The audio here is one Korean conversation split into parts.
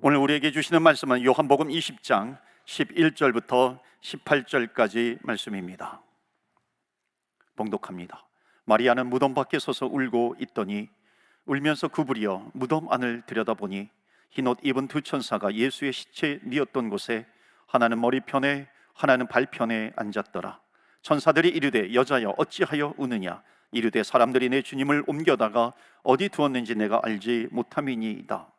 오늘 우리에게 주시는 말씀은 요한복음 20장 11절부터 18절까지 말씀입니다. 봉독합니다. 마리아는 무덤 밖에 서서 울고 있더니 울면서 구부려 무덤 안을 들여다보니 흰옷 입은 두 천사가 예수의 시체 뉘었던 곳에 하나는 머리편에 하나는 발편에 앉았더라. 천사들이 이르되 여자여 어찌하여 우느냐? 이르되 사람들이 내 주님을 옮겨다가 어디 두었는지 내가 알지 못함이니이다.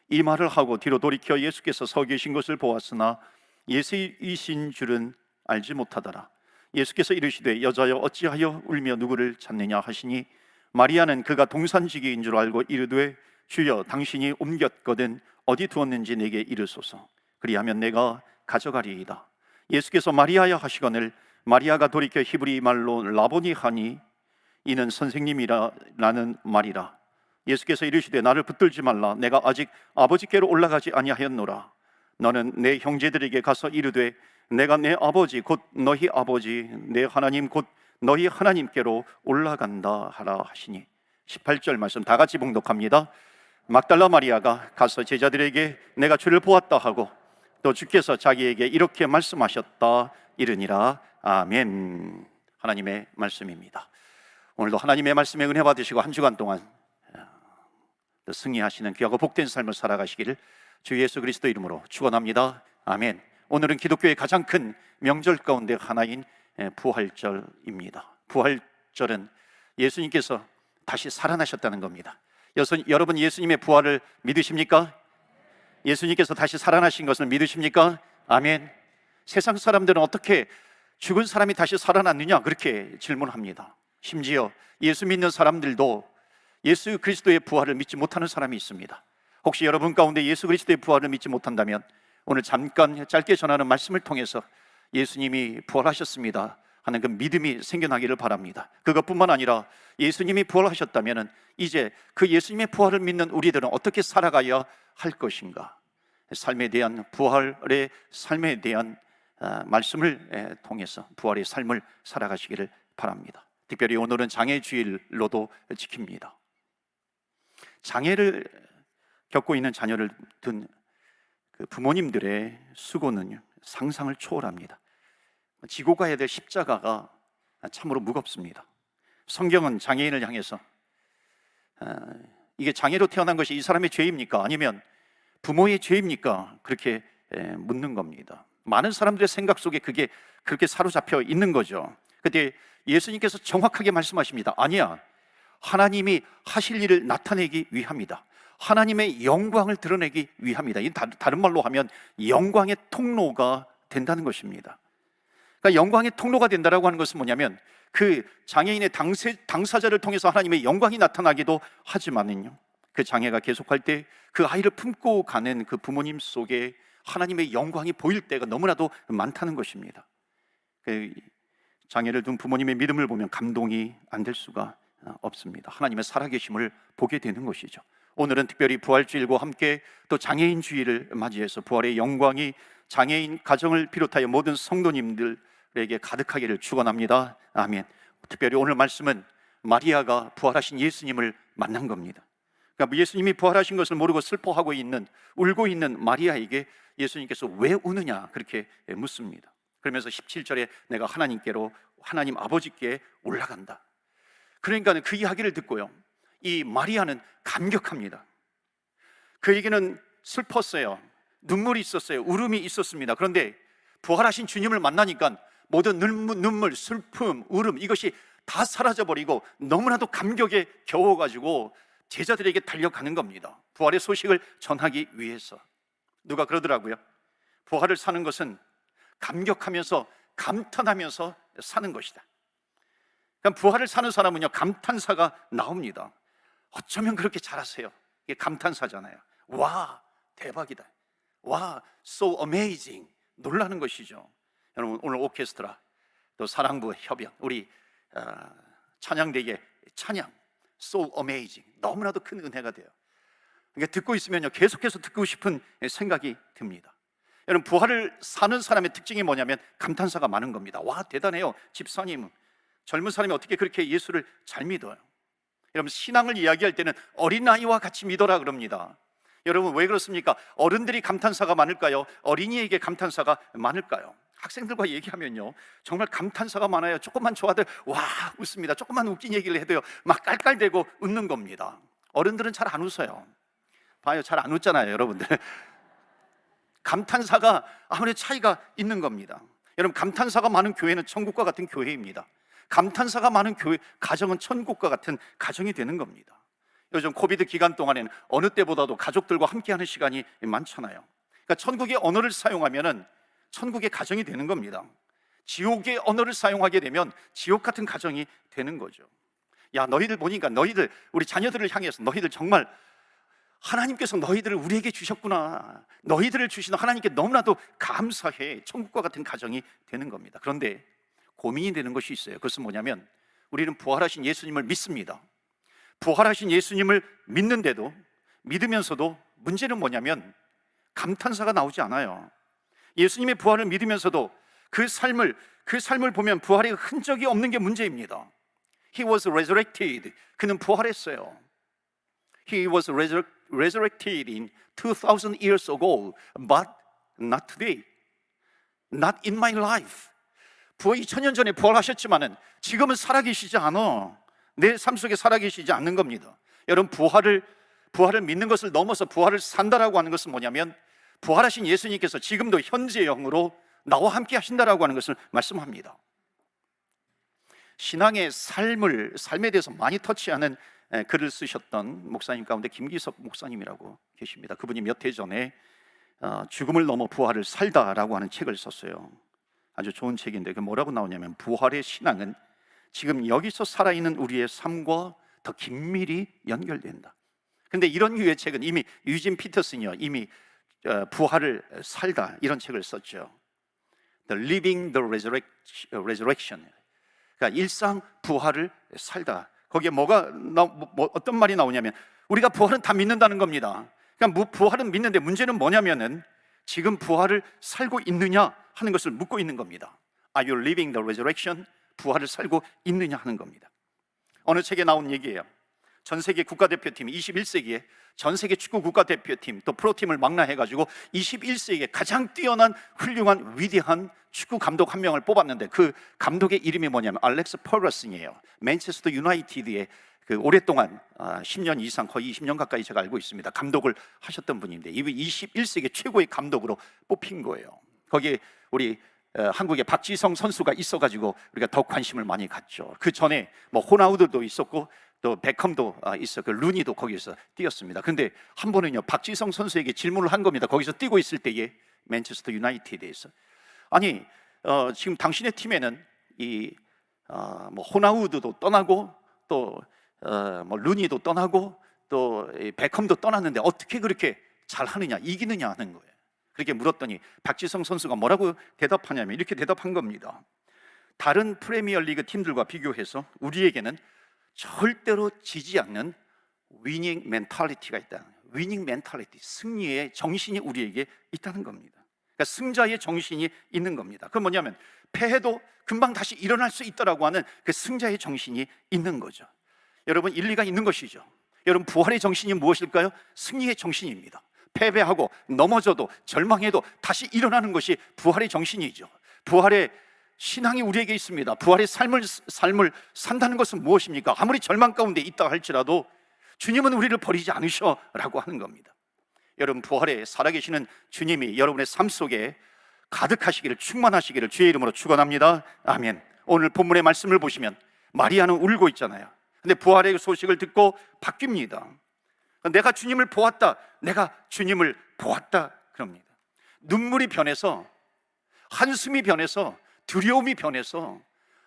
이 말을 하고 뒤로 돌이켜 예수께서 서 계신 것을 보았으나 예수이신 줄은 알지 못하더라. 예수께서 이르시되 여자여 어찌하여 울며 누구를 찾느냐 하시니 마리아는 그가 동산지기인 줄 알고 이르되 주여 당신이 옮겼거든 어디 두었는지 내게 이르소서. 그리하면 내가 가져가리이다. 예수께서 마리아야 하시거늘 마리아가 돌이켜 히브리 말로 라보니 하니 이는 선생님이라는 말이라. 예수께서 이르시되 나를 붙들지 말라. 내가 아직 아버지께로 올라가지 아니하였노라. 너는 내 형제들에게 가서 이르되 내가 내 아버지 곧 너희 아버지 내 하나님 곧 너희 하나님께로 올라간다 하라 하시니. 18절 말씀 다 같이 봉독합니다. 막달라 마리아가 가서 제자들에게 내가 주를 보았다 하고 또 주께서 자기에게 이렇게 말씀하셨다 이르니라. 아멘. 하나님의 말씀입니다. 오늘도 하나님의 말씀에 은혜 받으시고 한 주간 동안 승리하시는 귀하고 복된 삶을 살아가시기를 주 예수 그리스도 이름으로 축원합니다. 아멘. 오늘은 기독교의 가장 큰 명절 가운데 하나인 부활절입니다. 부활절은 예수님께서 다시 살아나셨다는 겁니다. 여러분 예수님의 부활을 믿으십니까? 예수님께서 다시 살아나신 것을 믿으십니까? 아멘. 세상 사람들은 어떻게 죽은 사람이 다시 살아났느냐 그렇게 질문합니다. 심지어 예수 믿는 사람들도 예수 그리스도의 부활을 믿지 못하는 사람이 있습니다. 혹시 여러분 가운데 예수 그리스도의 부활을 믿지 못한다면 오늘 잠깐 짧게 전하는 말씀을 통해서 예수님이 부활하셨습니다 하는 그 믿음이 생겨나기를 바랍니다. 그것뿐만 아니라 예수님이 부활하셨다면 이제 그 예수님의 부활을 믿는 우리들은 어떻게 살아가야 할 것인가, 삶에 대한 부활의 삶에 대한 말씀을 통해서 부활의 삶을 살아가시기를 바랍니다. 특별히 오늘은 장애주일로도 지킵니다. 장애를 겪고 있는 자녀를 둔 그 부모님들의 수고는 상상을 초월합니다. 지고 가야 될 십자가가 참으로 무겁습니다. 성경은 장애인을 향해서 이게 장애로 태어난 것이 이 사람의 죄입니까? 아니면 부모의 죄입니까? 그렇게 묻는 겁니다. 많은 사람들의 생각 속에 그게 그렇게 사로잡혀 있는 거죠. 그때 예수님께서 정확하게 말씀하십니다. 아니야, 하나님이 하실 일을 나타내기 위함이다. 하나님의 영광을 드러내기 위함이다. 이 다른 말로 하면 영광의 통로가 된다는 것입니다. 그러니까 영광의 통로가 된다라고 하는 것은 뭐냐면 그 장애인의 당사자를 통해서 하나님의 영광이 나타나기도 하지만은요, 그 장애가 계속할 때 그 아이를 품고 가는 그 부모님 속에 하나님의 영광이 보일 때가 너무나도 많다는 것입니다. 그 장애를 둔 부모님의 믿음을 보면 감동이 안 될 수가 없습니다. 하나님의 살아계심을 보게 되는 것이죠. 오늘은 특별히 부활주일과 함께 또 장애인주일을 맞이해서 부활의 영광이 장애인 가정을 비롯하여 모든 성도님들에게 가득하기를 축원합니다. 아멘. 특별히 오늘 말씀은 마리아가 부활하신 예수님을 만난 겁니다. 그러니까 예수님이 부활하신 것을 모르고 슬퍼하고 있는, 울고 있는 마리아에게 예수님께서 왜 우느냐 그렇게 묻습니다. 그러면서 17절에 내가 하나님께로, 하나님 아버지께 올라간다. 그러니까 그 이야기를 듣고요, 이 마리아는 감격합니다. 그에게는 슬펐어요. 눈물이 있었어요. 울음이 있었습니다. 그런데 부활하신 주님을 만나니까 모든 눈물, 슬픔, 울음 이것이 다 사라져버리고 너무나도 감격에 겨워가지고 제자들에게 달려가는 겁니다. 부활의 소식을 전하기 위해서. 누가 그러더라고요. 부활을 사는 것은 감격하면서 감탄하면서 사는 것이다. 그러니까 부활을 사는 사람은요, 감탄사가 나옵니다. 어쩌면 그렇게 잘하세요. 이게 감탄사잖아요. 와, 대박이다. 와, so amazing. 놀라는 것이죠. 여러분, 오늘 오케스트라 또 사랑부 협연, 우리 찬양대의 찬양 so amazing, 너무나도 큰 은혜가 돼요. 그러니까 듣고 있으면요, 계속해서 듣고 싶은 생각이 듭니다. 여러분, 부활을 사는 사람의 특징이 뭐냐면 감탄사가 많은 겁니다. 와, 대단해요. 집사님, 젊은 사람이 어떻게 그렇게 예수를 잘 믿어요? 여러분, 신앙을 이야기할 때는 어린아이와 같이 믿어라 그럽니다. 여러분 왜 그렇습니까? 어른들이 감탄사가 많을까요? 어린이에게 감탄사가 많을까요? 학생들과 얘기하면요 정말 감탄사가 많아요. 조금만 좋아도 와 웃습니다. 조금만 웃긴 얘기를 해도요 막 깔깔대고 웃는 겁니다. 어른들은 잘 안 웃어요. 봐요, 잘 안 웃잖아요 여러분들. 감탄사가 아무래도 차이가 있는 겁니다. 여러분 감탄사가 많은 교회는 천국과 같은 교회입니다. 감탄사가 많은 교회, 가정은 천국과 같은 가정이 되는 겁니다. 요즘 코비드 기간 동안에는 어느 때보다도 가족들과 함께하는 시간이 많잖아요. 그러니까 천국의 언어를 사용하면은 천국의 가정이 되는 겁니다. 지옥의 언어를 사용하게 되면 지옥 같은 가정이 되는 거죠. 야, 너희들 보니까 너희들 우리 자녀들을 향해서 너희들 정말 하나님께서 너희들을 우리에게 주셨구나. 너희들을 주신 하나님께 너무나도 감사해. 천국과 같은 가정이 되는 겁니다. 그런데 고민이 되는 것이 있어요. 그것은 뭐냐면 우리는 부활하신 예수님을 믿습니다. 부활하신 예수님을 믿는데도, 믿으면서도 문제는 뭐냐면 감탄사가 나오지 않아요. 예수님의 부활을 믿으면서도 그 삶을 보면 부활의 흔적이 없는 게 문제입니다. He was resurrected. 그는 부활했어요. He was resurrected in 2000 years ago, but not today. Not in my life. 2000년 전에 부활하셨지만은 지금은 살아계시지 않아. 내 삶 속에 살아계시지 않는 겁니다. 여러분 부활을 믿는 것을 넘어서 부활을 산다라고 하는 것은 뭐냐면 부활하신 예수님께서 지금도 현재 영으로 나와 함께 하신다라고 하는 것을 말씀합니다. 신앙의 삶에 대해서 많이 터치하는 글을 쓰셨던 목사님 가운데 김기석 목사님이라고 계십니다. 그분이 몇 해 전에 죽음을 넘어 부활을 살다라고 하는 책을 썼어요. 아주 좋은 책인데 그 뭐라고 나오냐면 부활의 신앙은 지금 여기서 살아있는 우리의 삶과 더 긴밀히 연결된다. 근데 이런 류의 책은 이미 유진 피터슨이요 이미 부활을 살다 이런 책을 썼죠. The Living the Resurrection. 그러니까 일상 부활을 살다. 거기에 어떤 말이 나오냐면 우리가 부활은 다 믿는다는 겁니다. 그러니까 부활은 믿는데 문제는 뭐냐면은 지금 부활을 살고 있느냐 하는 것을 묻고 있는 겁니다. Are you living the resurrection? 부활을 살고 있느냐 하는 겁니다. 어느 책에 나온 얘기예요. 전 세계 국가대표팀 21세기에 전 세계 축구 국가대표팀 또 프로팀을 망라해가지고 21세기에 가장 뛰어난 훌륭한 위대한 축구 감독 한 명을 뽑았는데 그 감독의 이름이 뭐냐면 알렉스 퍼거슨이에요. 맨체스터 유나이티드에 그 오랫동안 10년 이상 거의 20년 가까이 제가 알고 있습니다. 감독을 하셨던 분인데 이분 21세기 최고의 감독으로 뽑힌 거예요. 거기에 우리 한국의 박지성 선수가 있어가지고 우리가 더 관심을 많이 갖죠. 그 전에 뭐 호나우드도 있었고 또 베컴도 있었고 루니도 거기서 뛰었습니다. 근데 한 번은요 박지성 선수에게 질문을 한 겁니다. 거기서 뛰고 있을 때에 맨체스터 유나이티드에서 아니 지금 당신의 팀에는 뭐 호나우드도 떠나고 또 뭐 루니도 떠나고 또 베컴도 떠났는데 어떻게 그렇게 잘하느냐 이기느냐 하는 거예요. 그렇게 물었더니 박지성 선수가 뭐라고 대답하냐면 이렇게 대답한 겁니다. 다른 프리미어리그 팀들과 비교해서 우리에게는 절대로 지지 않는 위닝 멘탈리티가 있다. 위닝 멘탈리티, 승리의 정신이 우리에게 있다는 겁니다. 그러니까 승자의 정신이 있는 겁니다. 그건 뭐냐면 패해도 금방 다시 일어날 수 있다라고 하는 그 승자의 정신이 있는 거죠. 여러분 일리가 있는 것이죠. 여러분 부활의 정신이 무엇일까요? 승리의 정신입니다. 패배하고 넘어져도 절망해도 다시 일어나는 것이 부활의 정신이죠. 부활의 신앙이 우리에게 있습니다. 부활의 삶을 산다는 것은 무엇입니까? 아무리 절망 가운데 있다 할지라도 주님은 우리를 버리지 않으셔라고 하는 겁니다. 여러분 부활에 살아계시는 주님이 여러분의 삶 속에 가득하시기를 충만하시기를 주의 이름으로 축원합니다. 아멘. 오늘 본문의 말씀을 보시면 마리아는 울고 있잖아요. 근데 부활의 소식을 듣고 바뀝니다. 내가 주님을 보았다. 내가 주님을 보았다. 그럽니다. 눈물이 변해서 한숨이 변해서 두려움이 변해서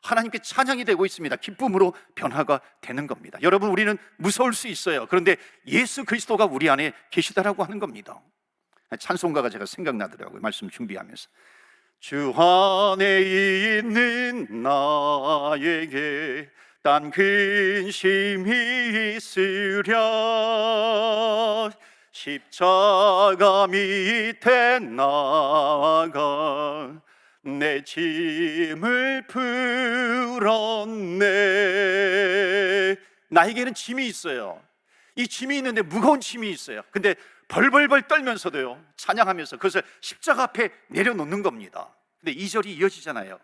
하나님께 찬양이 되고 있습니다. 기쁨으로 변화가 되는 겁니다. 여러분 우리는 무서울 수 있어요. 그런데 예수 그리스도가 우리 안에 계시다라고 하는 겁니다. 찬송가가 제가 생각나더라고요. 말씀 준비하면서 주 안에 있는 나에게 딴 근심이 있으랴 십자가 밑에 나가 내 짐을 풀었네. 나에게는 짐이 있어요. 이 짐이 있는데 무거운 짐이 있어요. 근데 벌벌벌 떨면서도요 찬양하면서 그것을 십자가 앞에 내려놓는 겁니다. 근데 2절이 이어지잖아요.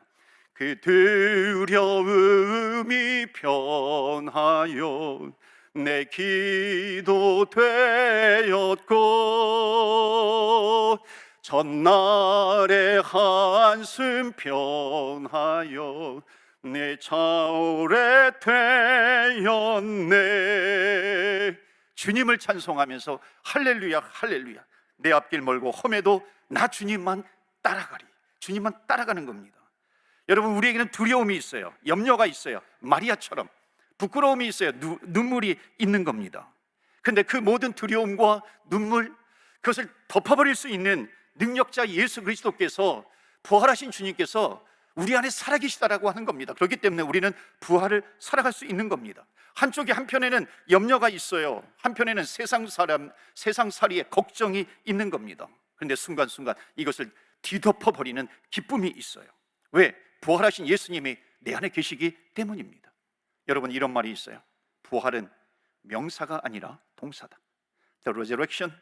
그 두려움이 변하여 내 기도 되었고 전날의 한숨 변하여 내 차오래 되었네. 주님을 찬송하면서 할렐루야 할렐루야 내 앞길 멀고 험해도 나 주님만 따라가리. 주님만 따라가는 겁니다. 여러분, 우리에게는 두려움이 있어요. 염려가 있어요. 마리아처럼 부끄러움이 있어요. 눈물이 있는 겁니다. 근데 그 모든 두려움과 눈물, 그것을 덮어버릴 수 있는 능력자 예수 그리스도께서, 부활하신 주님께서 우리 안에 살아계시다라고 하는 겁니다. 그렇기 때문에 우리는 부활을 살아갈 수 있는 겁니다. 한편에는 염려가 있어요. 한편에는 세상살이의 걱정이 있는 겁니다. 그런데 순간순간 이것을 뒤덮어버리는 기쁨이 있어요. 왜? 부활하신 예수님이 내 안에 계시기 때문입니다. 여러분, 이런 말이 있어요. 부활은 명사가 아니라 동사다. The resurrection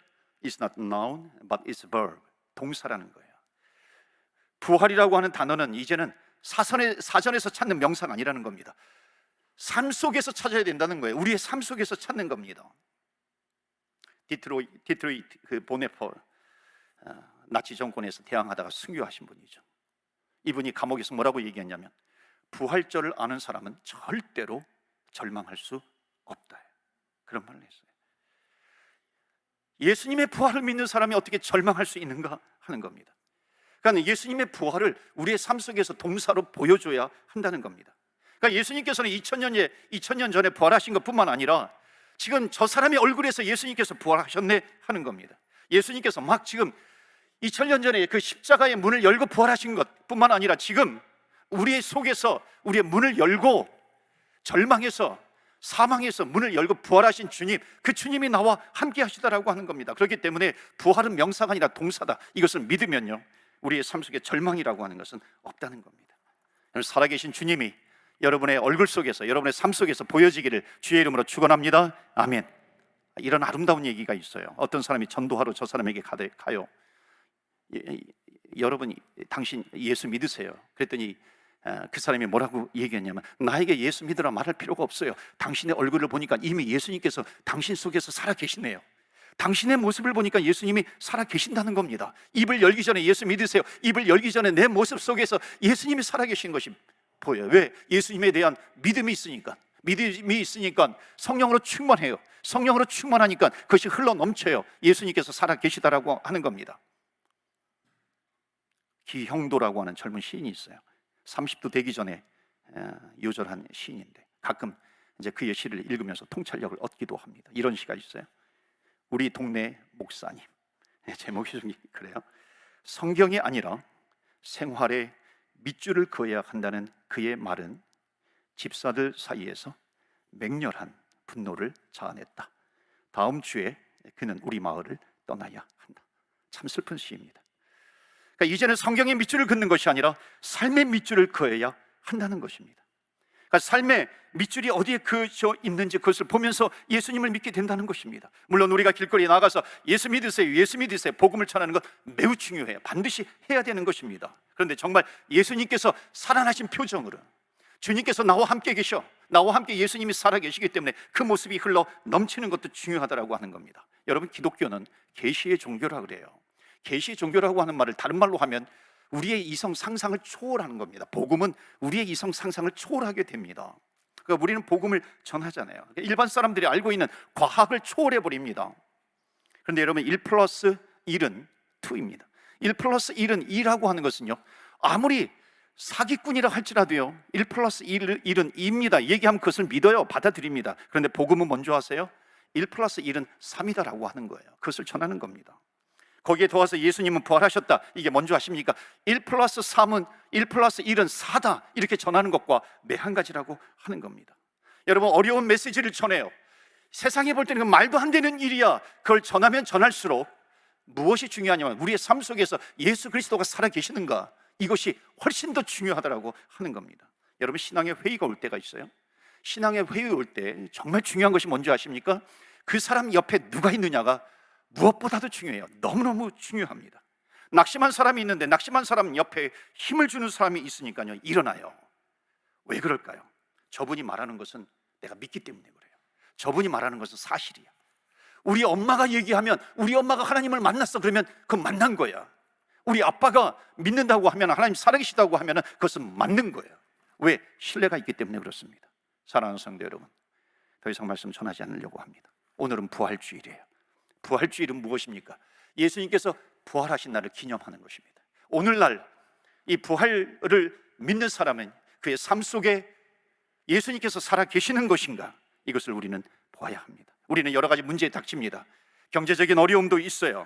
is not noun but is verb. 동사라는 거예요. 부활이라고 하는 단어는 이제는 사전에서 찾는 명사가 아니라는 겁니다. 삶 속에서 찾아야 된다는 거예요. 우리의 삶 속에서 찾는 겁니다. 디트로이트 그 보네폴, 나치 정권에서 대항하다가 순교하신 분이죠. 이분이 감옥에서 뭐라고 얘기했냐면, 부활절을 아는 사람은 절대로 절망할 수 없다, 그런 말을 했어요. 예수님의 부활을 믿는 사람이 어떻게 절망할 수 있는가 하는 겁니다. 그러니까 예수님의 부활을 우리의 삶 속에서 동사로 보여줘야 한다는 겁니다. 그러니까 예수님께서는 2000년 전에 부활하신 것뿐만 아니라 지금 저 사람의 얼굴에서 예수님께서 부활하셨네 하는 겁니다. 예수님께서 막 지금 2000년 전에 그 십자가의 문을 열고 부활하신 것뿐만 아니라 지금 우리의 속에서 우리의 문을 열고 절망해서 사망해서 문을 열고 부활하신 주님, 그 주님이 나와 함께 하시다라고 하는 겁니다. 그렇기 때문에 부활은 명사가 아니라 동사다. 이것을 믿으면요, 우리의 삶 속에 절망이라고 하는 것은 없다는 겁니다. 살아계신 주님이 여러분의 얼굴 속에서, 여러분의 삶 속에서 보여지기를 주의 이름으로 축원합니다. 아멘. 이런 아름다운 얘기가 있어요. 어떤 사람이 전도하러 저 사람에게 가요. 여러분이 당신 예수 믿으세요? 그랬더니 그 사람이 뭐라고 얘기했냐면, 나에게 예수 믿으라 말할 필요가 없어요. 당신의 얼굴을 보니까 이미 예수님께서 당신 속에서 살아계시네요. 당신의 모습을 보니까 예수님이 살아계신다는 겁니다. 입을 열기 전에 예수 믿으세요. 입을 열기 전에 내 모습 속에서 예수님이 살아계신 것이 보여요. 왜? 예수님에 대한 믿음이 있으니까. 믿음이 있으니까 성령으로 충만해요. 성령으로 충만하니까 그것이 흘러 넘쳐요. 예수님께서 살아계시다라고 하는 겁니다. 기형도라고 하는 젊은 시인이 있어요. 30도 되기 전에 요절한 시인인데 가끔 이제 그의 시를 읽으면서 통찰력을 얻기도 합니다. 이런 시가 있어요. 우리 동네 목사님, 제목이 좀 그래요. 성경이 아니라 생활에 밑줄을 그어야 한다는 그의 말은 집사들 사이에서 맹렬한 분노를 자아냈다. 다음 주에 그는 우리 마을을 떠나야 한다. 참 슬픈 시입니다. 그러니까 이제는 성경의 밑줄을 긋는 것이 아니라 삶의 밑줄을 그어야 한다는 것입니다. 그러니까 삶의 밑줄이 어디에 그어져 있는지 그것을 보면서 예수님을 믿게 된다는 것입니다. 물론 우리가 길거리에 나가서 예수 믿으세요, 예수 믿으세요, 복음을 전하는 것 매우 중요해요. 반드시 해야 되는 것입니다. 그런데 정말 예수님께서 살아나신 표정으로, 주님께서 나와 함께 계셔, 나와 함께 예수님이 살아계시기 때문에 그 모습이 흘러 넘치는 것도 중요하다고 하는 겁니다. 여러분, 기독교는 계시의 종교라 그래요. 계시의 종교라고 하는 말을 다른 말로 하면 우리의 이성 상상을 초월하는 겁니다. 복음은 우리의 이성 상상을 초월하게 됩니다. 그러니까 우리는 복음을 전하잖아요. 일반 사람들이 알고 있는 과학을 초월해 버립니다. 그런데 여러분, 1 플러스 1은 2입니다. 1 플러스 1은 2라고 하는 것은요, 아무리 사기꾼이라 할지라도요, 1 플러스 1은 2입니다. 얘기하면 그것을 믿어요. 받아들입니다. 그런데 복음은 뭔지 아세요? 1 플러스 1은 3이다라고 하는 거예요. 그것을 전하는 겁니다. 거기에 더해서 예수님은 부활하셨다, 이게 뭔지 아십니까? 1 플러스 3은 1 플러스 1은 4다, 이렇게 전하는 것과 매한가지라고 하는 겁니다. 여러분, 어려운 메시지를 전해요. 세상에 볼 때는 말도 안 되는 일이야. 그걸 전하면 전할수록 무엇이 중요하냐면 우리의 삶 속에서 예수 그리스도가 살아계시는가, 이것이 훨씬 더 중요하다고 하는 겁니다. 여러분, 신앙의 회의가 올 때가 있어요. 신앙의 회의 올 때 정말 중요한 것이 뭔지 아십니까? 그 사람 옆에 누가 있느냐가 무엇보다도 중요해요. 너무너무 중요합니다. 낙심한 사람이 있는데 낙심한 사람 옆에 힘을 주는 사람이 있으니까요, 일어나요. 왜 그럴까요? 저분이 말하는 것은 내가 믿기 때문에 그래요. 저분이 말하는 것은 사실이야. 우리 엄마가 얘기하면, 우리 엄마가 하나님을 만났어 그러면 그건 만난 거야. 우리 아빠가 믿는다고 하면, 하나님 살아계시다고 하면 그것은 맞는 거예요. 왜? 신뢰가 있기 때문에 그렇습니다. 사랑하는 성도 여러분, 더 이상 말씀 전하지 않으려고 합니다. 오늘은 부활주일이에요. 부활주일은 무엇입니까? 예수님께서 부활하신 날을 기념하는 것입니다. 오늘날 이 부활을 믿는 사람은 그의 삶 속에 예수님께서 살아계시는 것인가, 이것을 우리는 보아야 합니다. 우리는 여러 가지 문제에 닥칩니다. 경제적인 어려움도 있어요.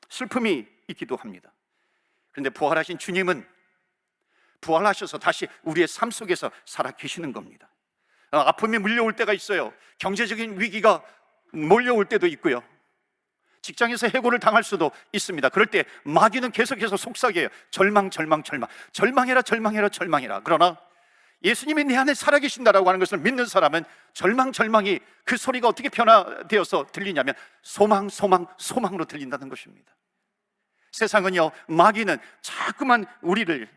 슬픔이 있기도 합니다. 그런데 부활하신 주님은 부활하셔서 다시 우리의 삶 속에서 살아계시는 겁니다. 아픔이 물려올 때가 있어요. 경제적인 위기가 몰려올 때도 있고요. 직장에서 해고를 당할 수도 있습니다. 그럴 때 마귀는 계속해서 속삭여요. 절망해라. 그러나 예수님이 내 안에 살아계신다라고 하는 것을 믿는 사람은 절망이 그 소리가 어떻게 변화되어서 들리냐면 소망으로 들린다는 것입니다. 세상은요, 마귀는 자꾸만 우리를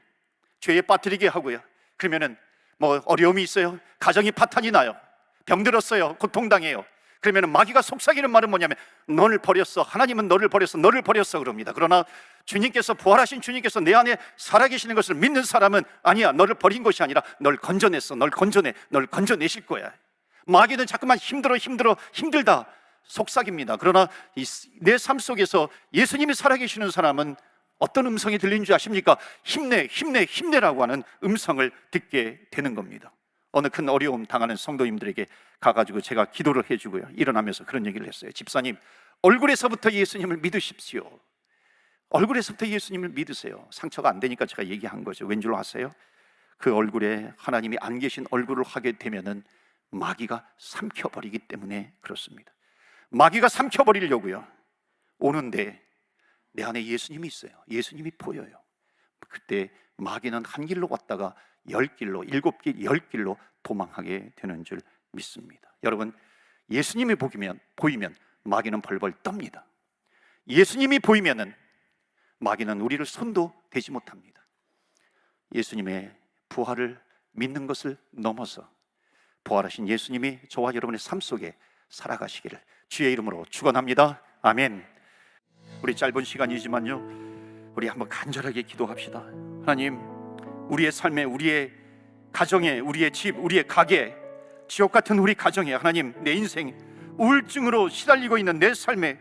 죄에 빠뜨리게 하고요. 그러면은 어려움이 있어요. 가정이 파탄이 나요. 병들었어요. 고통당해요. 그러면 마귀가 속삭이는 말은 뭐냐면 너를 버렸어. 하나님은 너를 버렸어 그럽니다. 그러나 부활하신 주님께서 내 안에 살아계시는 것을 믿는 사람은 아니야, 너를 버린 것이 아니라 널 건져냈어. 널 건져내실 거야. 마귀는 자꾸만 힘들다 속삭입니다. 그러나 내 삶 속에서 예수님이 살아계시는 사람은 어떤 음성이 들리는 줄 아십니까? 힘내라고 하는 음성을 듣게 되는 겁니다. 어느 큰 어려움 당하는 성도님들에게 가가지고 제가 기도를 해주고요, 일어나면서 그런 얘기를 했어요. 집사님, 얼굴에서부터 예수님을 믿으십시오. 얼굴에서부터 예수님을 믿으세요. 상처가 안 되니까 제가 얘기한 거죠. 왠 줄 아세요? 그 얼굴에 하나님이 안 계신 얼굴을 하게 되면은 마귀가 삼켜버리기 때문에 그렇습니다. 마귀가 삼켜버리려고요 오는데 내 안에 예수님이 있어요. 예수님이 보여요. 그때 마귀는 한 길로 왔다가 10길로, 7길, 10길로 도망하게 되는 줄 믿습니다. 여러분, 예수님이 보이면 마귀는 벌벌 떱니다. 예수님이 보이면은 마귀는 우리를 손도 대지 못합니다. 예수님의 부활을 믿는 것을 넘어서 부활하신 예수님이 저와 여러분의 삶 속에 살아가시기를 주의 이름으로 축원합니다. 아멘. 우리 짧은 시간이지만요, 우리 한번 간절하게 기도합시다. 하나님, 우리의 삶에, 우리의 가정에, 우리의 집, 우리의 가게, 지옥 같은 우리 가정에, 하나님, 내 인생 우울증으로 시달리고 있는 내 삶에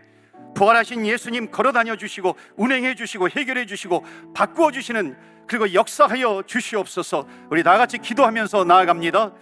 부활하신 예수님 걸어다녀 주시고 운행해 주시고 해결해 주시고 바꾸어 주시는, 그리고 역사하여 주시옵소서. 우리 다 같이 기도하면서 나아갑니다.